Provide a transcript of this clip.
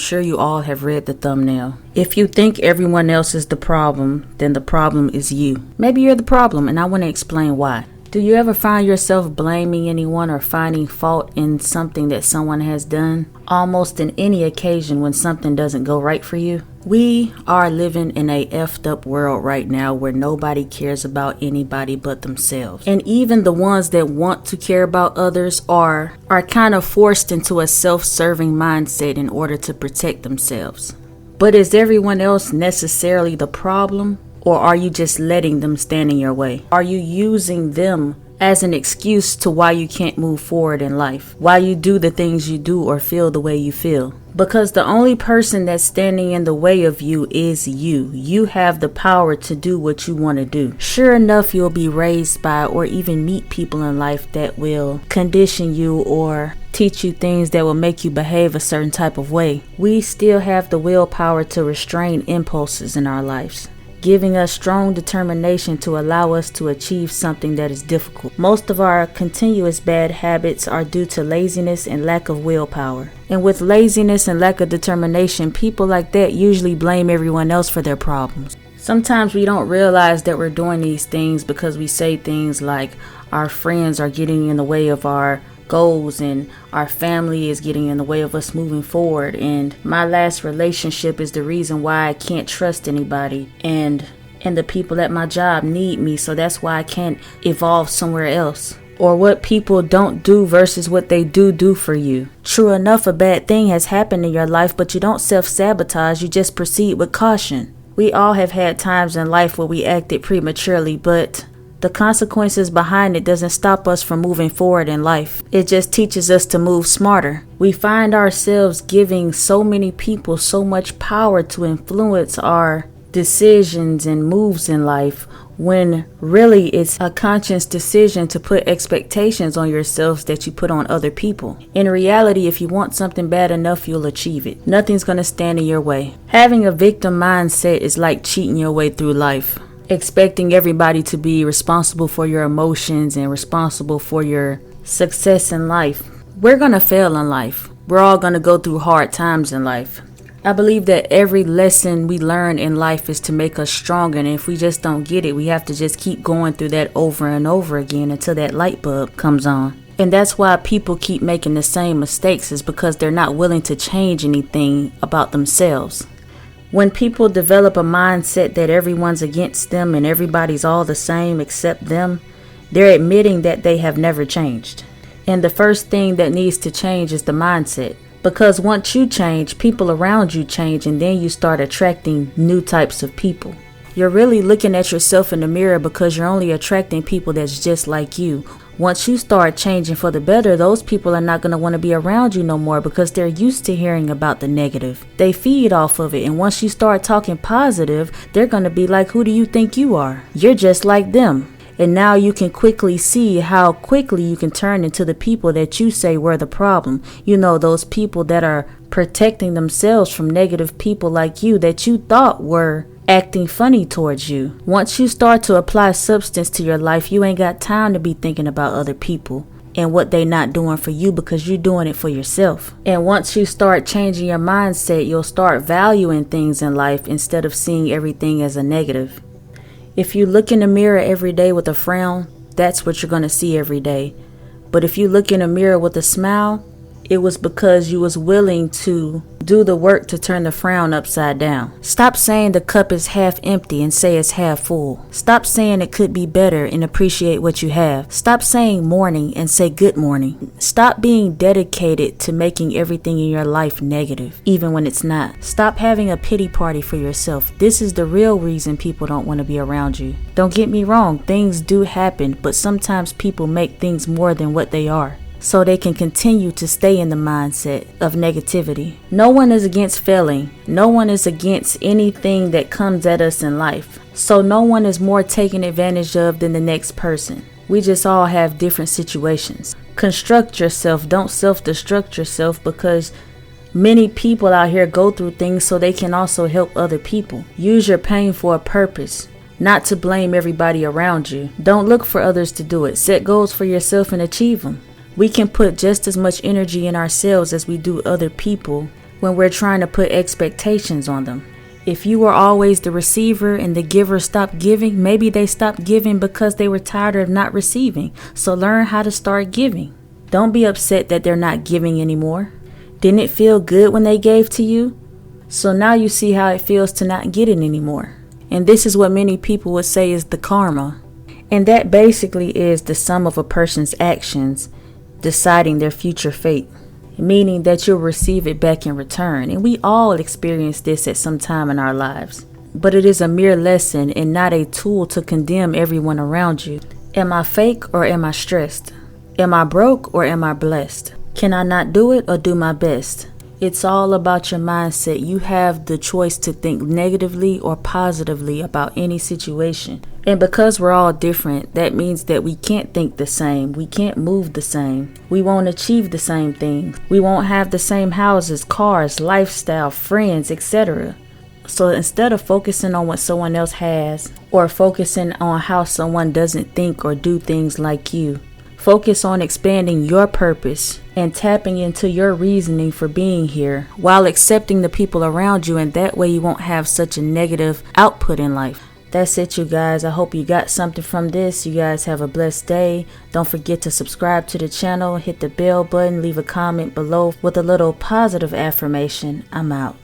Sure, you all have read the thumbnail. If you think everyone else is the problem, then the problem is you. Maybe you're the problem, and I want to explain why. Do you ever find yourself blaming anyone or finding fault in something that someone has done? Almost in any occasion when something doesn't go right for you? We are living in a effed up world right now where nobody cares about anybody but themselves. And even the ones that want to care about others are kind of forced into a self-serving mindset in order to protect themselves. But is everyone else necessarily the problem? Or are you just letting them stand in your way? Are you using them as an excuse to why you can't move forward in life? Why you do the things you do or feel the way you feel? Because the only person that's standing in the way of you is you. You have the power to do what you want to do. Sure enough, you'll be raised by or even meet people in life that will condition you or teach you things that will make you behave a certain type of way. We still have the willpower to restrain impulses in our lives, giving us strong determination to allow us to achieve something that is difficult. Most of our continuous bad habits are due to laziness and lack of willpower. And with laziness and lack of determination, people like that usually blame everyone else for their problems. Sometimes we don't realize that we're doing these things because we say things like our friends are getting in the way of our goals and our family is getting in the way of us moving forward, and my last relationship is the reason why I can't trust anybody, and the people at my job need me, so that's why I can't evolve somewhere else. Or what people don't do versus what they do for you. True enough, a bad thing has happened in your life, but you don't self-sabotage, you just proceed with caution. We all have had times in life where we acted prematurely, but the consequences behind it doesn't stop us from moving forward in life. It just teaches us to move smarter. We find ourselves giving so many people so much power to influence our decisions and moves in life, when really it's a conscious decision to put expectations on yourselves that you put on other people. In reality, if you want something bad enough, you'll achieve it. Nothing's going to stand in your way. Having a victim mindset is like cheating your way through life, expecting everybody to be responsible for your emotions and responsible for your success in life. We're going to fail in life. We're all going to go through hard times in life. I believe that every lesson we learn in life is to make us stronger, and if we just don't get it, we have to just keep going through that over and over again until that light bulb comes on. And that's why people keep making the same mistakes, is because they're not willing to change anything about themselves. When people develop a mindset that everyone's against them and everybody's all the same except them, they're admitting that they have never changed. And the first thing that needs to change is the mindset. Because once you change, people around you change, and then you start attracting new types of people. You're really looking at yourself in the mirror because you're only attracting people that's just like you. Once you start changing for the better, those people are not going to want to be around you no more because they're used to hearing about the negative. They feed off of it, and once you start talking positive, they're going to be like, who do you think you are? You're just like them. And now you can quickly see how quickly you can turn into the people that you say were the problem. You know, those people that are protecting themselves from negative people like you that you thought were acting funny towards you. Once you start to apply substance to your life, you ain't got time to be thinking about other people and what they not doing for you, because you're doing it for yourself. And once you start changing your mindset, you'll start valuing things in life instead of seeing everything as a negative. If you look in the mirror every day with a frown, that's what you're going to see every day. But if you look in a mirror with a smile, it was because you was willing to do the work to turn the frown upside down. Stop saying the cup is half empty and say it's half full. Stop saying it could be better and appreciate what you have. Stop saying morning and say good morning. Stop being dedicated to making everything in your life negative, even when it's not. Stop having a pity party for yourself. This is the real reason people don't want to be around you. Don't get me wrong, things do happen, but sometimes people make things more than what they are, so they can continue to stay in the mindset of negativity. No one is against failing. No one is against anything that comes at us in life. So no one is more taken advantage of than the next person. We just all have different situations. Construct yourself. Don't self-destruct yourself, because many people out here go through things so they can also help other people. Use your pain for a purpose, not to blame everybody around you. Don't look for others to do it. Set goals for yourself and achieve them. We can put just as much energy in ourselves as we do other people when we're trying to put expectations on them. If you were always the receiver and the giver stopped giving, maybe they stopped giving because they were tired of not receiving. So learn how to start giving. Don't be upset that they're not giving anymore. Didn't it feel good when they gave to you? So now you see how it feels to not get it anymore. And this is what many people would say is the karma. And that basically is the sum of a person's actions deciding their future fate, meaning that you'll receive it back in return. And we all experience this at some time in our lives. But it is a mere lesson and not a tool to condemn everyone around you. Am I fake or am I stressed? Am I broke or am I blessed? Can I not do it or do my best? It's all about your mindset. You have the choice to think negatively or positively about any situation. And because we're all different, that means that we can't think the same. We can't move the same. We won't achieve the same things. We won't have the same houses, cars, lifestyle, friends, etc. So instead of focusing on what someone else has or focusing on how someone doesn't think or do things like you, focus on expanding your purpose and tapping into your reasoning for being here while accepting the people around you, and that way you won't have such a negative output in life. That's it, you guys. I hope you got something from this. You guys have a blessed day. Don't forget to subscribe to the channel, hit the bell button, leave a comment below with a little positive affirmation. I'm out.